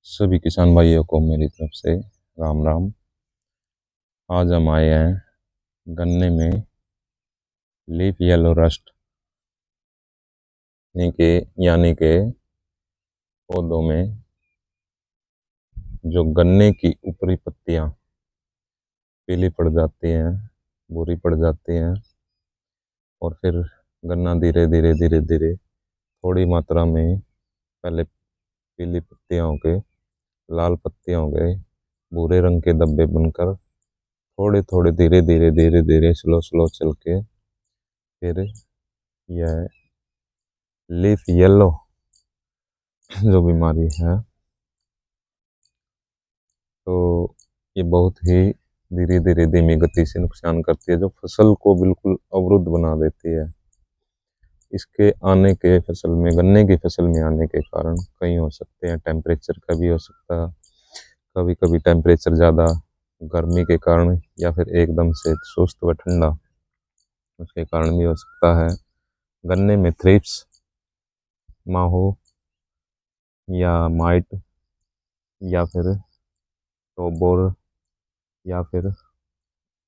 सभी किसान भाइयों को मेरी तरफ से राम राम। आज हम आए हैं गन्ने में लीफ येलो रस्ट यानी के पौधों में जो गन्ने की ऊपरी पत्तियां पीली पड़ जाती हैं, बुरी पड़ जाती हैं और फिर गन्ना धीरे धीरे धीरे धीरे थोड़ी मात्रा में पहले पीली पत्तियां हो गए, लाल पत्तियां हो गए, भूरे रंग के धब्बे बनकर थोड़े थोड़े धीरे धीरे धीरे धीरे स्लो स्लो चल के फिर यह लीफ येलो जो बीमारी है, तो ये बहुत ही धीरे धीरे धीमी गति से नुकसान करती है, जो फसल को बिल्कुल अवरुद्ध बना देती है। इसके आने के फसल में, गन्ने की फसल में आने के कारण कई हो सकते हैं। टेम्परेचर का भी हो सकता है, कभी कभी टेम्परेचर ज़्यादा गर्मी के कारण या फिर एकदम से सुस्त व ठंडा उसके कारण भी हो सकता है। गन्ने में थ्रिप्स, माहो या माइट या फिर टोबोर या फिर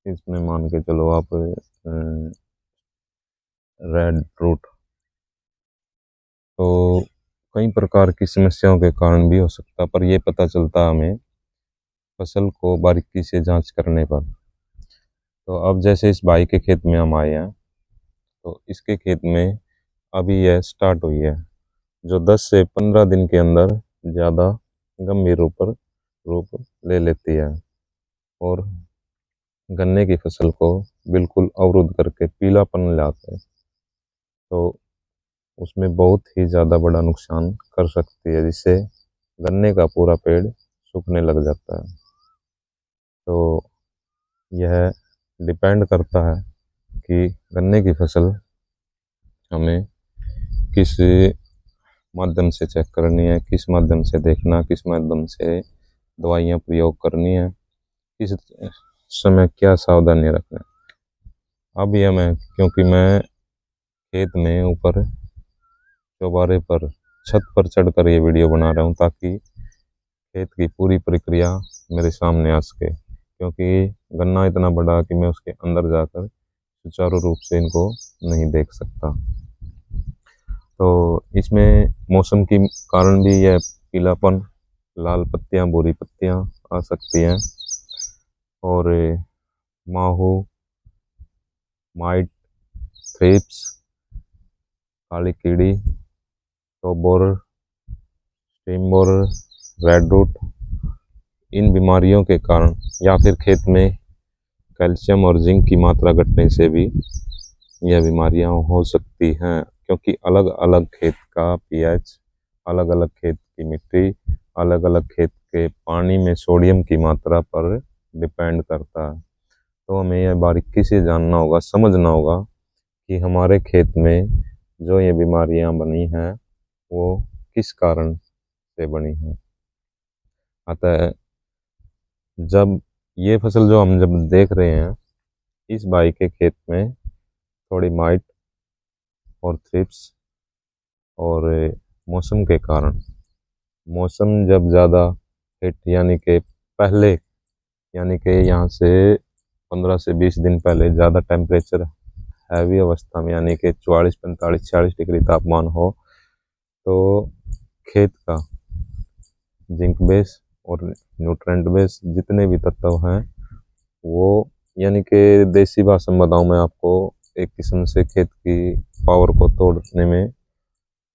इसमें मान के चलो आप रेड रूट, तो कई प्रकार की समस्याओं के कारण भी हो सकता, पर यह पता चलता हमें फसल को बारीकी से जांच करने पर। तो अब जैसे इस भाई के खेत में हम आए हैं, तो इसके खेत में अभी यह स्टार्ट हुई है, जो 10 से 15 दिन के अंदर ज़्यादा गंभीर रूप ले लेती है और गन्ने की फसल को बिल्कुल अवरुद्ध करके पीलापन लाते हैं। तो उसमें बहुत ही ज़्यादा बड़ा नुकसान कर सकती है, जिससे गन्ने का पूरा पेड़ सूखने लग जाता है। तो यह डिपेंड करता है कि गन्ने की फसल हमें किस माध्यम से चेक करनी है, किस माध्यम से देखना, किस माध्यम से दवाइयाँ प्रयोग करनी है, किस समय क्या सावधानी रखना है। अब यह क्योंकि मैं खेत में ऊपर चौबारे पर छत पर चढ़कर ये वीडियो बना रहा हूँ, ताकि खेत की पूरी प्रक्रिया मेरे सामने आ सके, क्योंकि गन्ना इतना बड़ा कि मैं उसके अंदर जाकर सुचारू रूप से इनको नहीं देख सकता। तो इसमें मौसम के कारण भी यह पीलापन, लाल पत्तियाँ, बुरी पत्तियाँ आ सकती हैं। और माहू, माइट, थ्रिप्स, काली कीड़ी, टोबोर, स्टीम बोरर, रेड रूट, इन बीमारियों के कारण या फिर खेत में कैल्शियम और जिंक की मात्रा घटने से भी यह बीमारियां हो सकती हैं, क्योंकि अलग अलग खेत का पीएच, अलग अलग खेत की मिट्टी, अलग अलग खेत के पानी में सोडियम की मात्रा पर डिपेंड करता है। तो हमें यह बारीकी से जानना होगा, समझना होगा कि हमारे खेत में जो ये बीमारियां बनी हैं वो किस कारण से बनी हैं। अतः जब ये फसल जो हम जब देख रहे हैं, इस भाई के खेत में थोड़ी माइट और थ्रिप्स और मौसम के कारण, मौसम जब ज़्यादा हिट यानी कि पहले, यानी कि यहाँ से 15 से 20 दिन पहले ज़्यादा टेम्परेचर हैवी अवस्था में, यानी कि 44, 45, 46 डिग्री तापमान हो, तो खेत का जिंक बेस और न्यूट्रेंट बेस जितने भी तत्व हैं वो, यानी कि देसी भाषा में बताऊँ मैं आपको, एक किस्म से खेत की पावर को तोड़ने में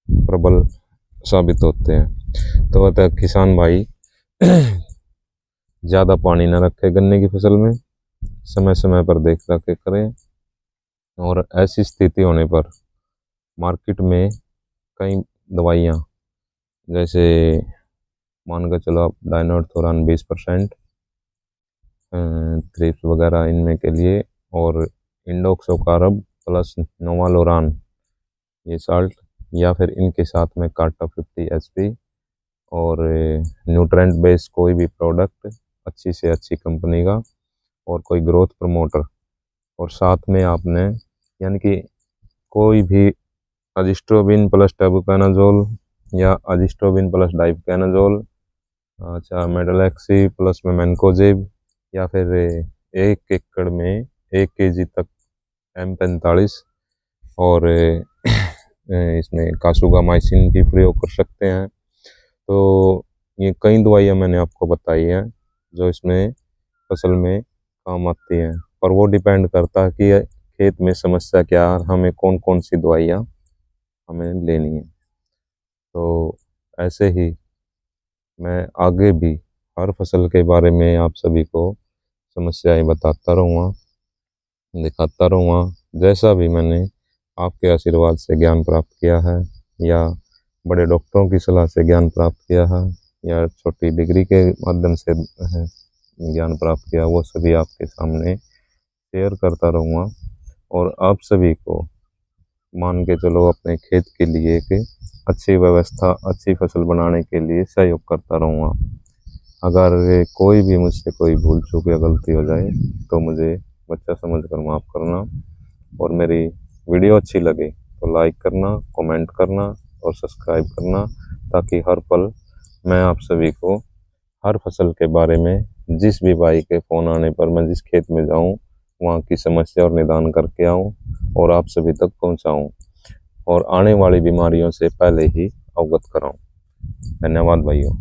प्रबल साबित होते हैं। तो अतः किसान भाई ज़्यादा पानी न रखे गन्ने की फसल में, समय समय पर देख रखे करें, और ऐसी स्थिति होने पर मार्केट में कई दवाइयाँ, जैसे मान कर चलो आप डायनोथोरान 20%, थ्रिप्स वगैरह इनमें के लिए, और इंडोक्सोकार्ब प्लस नोवालोरान ये साल्ट, या फिर इनके साथ में कार्टा 50 SP, और न्यूट्रेंट बेस कोई भी प्रोडक्ट अच्छी से अच्छी कंपनी का, और कोई ग्रोथ प्रमोटर, और साथ में आपने यानी कि कोई भी अजिस्ट्रोबिन प्लस टेबुकोनाजोल या अजिस्ट्रोबिन प्लस डाइबुकोनाजोल अच्छा, मेडलैक्सी प्लस में मैनकोजेब, या फिर 1 एकड़ में 1 kg तक M45, और इसमें कासुगामाइसिन भी प्रयोग कर सकते हैं। तो ये कई दवाइयाँ मैंने आपको बताई हैं जो इसमें फसल में काम आती हैं, पर वो डिपेंड करता है कि खेत में समस्या क्या है, हमें कौन कौन सी दवाइयाँ हमें लेनी है। तो ऐसे ही मैं आगे भी हर फसल के बारे में आप सभी को समस्याएं बताता रहूँगा, दिखाता रहूँगा। जैसा भी मैंने आपके आशीर्वाद से ज्ञान प्राप्त किया है, या बड़े डॉक्टरों की सलाह से ज्ञान प्राप्त किया है, या छोटी डिग्री के माध्यम से ज्ञान प्राप्त किया, वो सभी आपके सामने शेयर करता रहूँगा। और आप सभी को मान के चलो अपने खेत के लिए एक अच्छी व्यवस्था, अच्छी फसल बनाने के लिए सहयोग करता रहूँगा। अगर कोई भी मुझसे कोई भूल चूक या गलती हो जाए तो मुझे बच्चा समझ कर माफ़ करना, और मेरी वीडियो अच्छी लगे तो लाइक करना, कमेंट करना और सब्सक्राइब करना, ताकि हर पल मैं आप सभी को हर फसल के बारे में जिस भी भाई के फ़ोन आने पर मैं जिस खेत में जाऊं वहाँ की समस्या और निदान करके आऊं और आप सभी तक पहुंचाऊं, और आने वाली बीमारियों से पहले ही अवगत कराऊं। धन्यवाद भाइयों।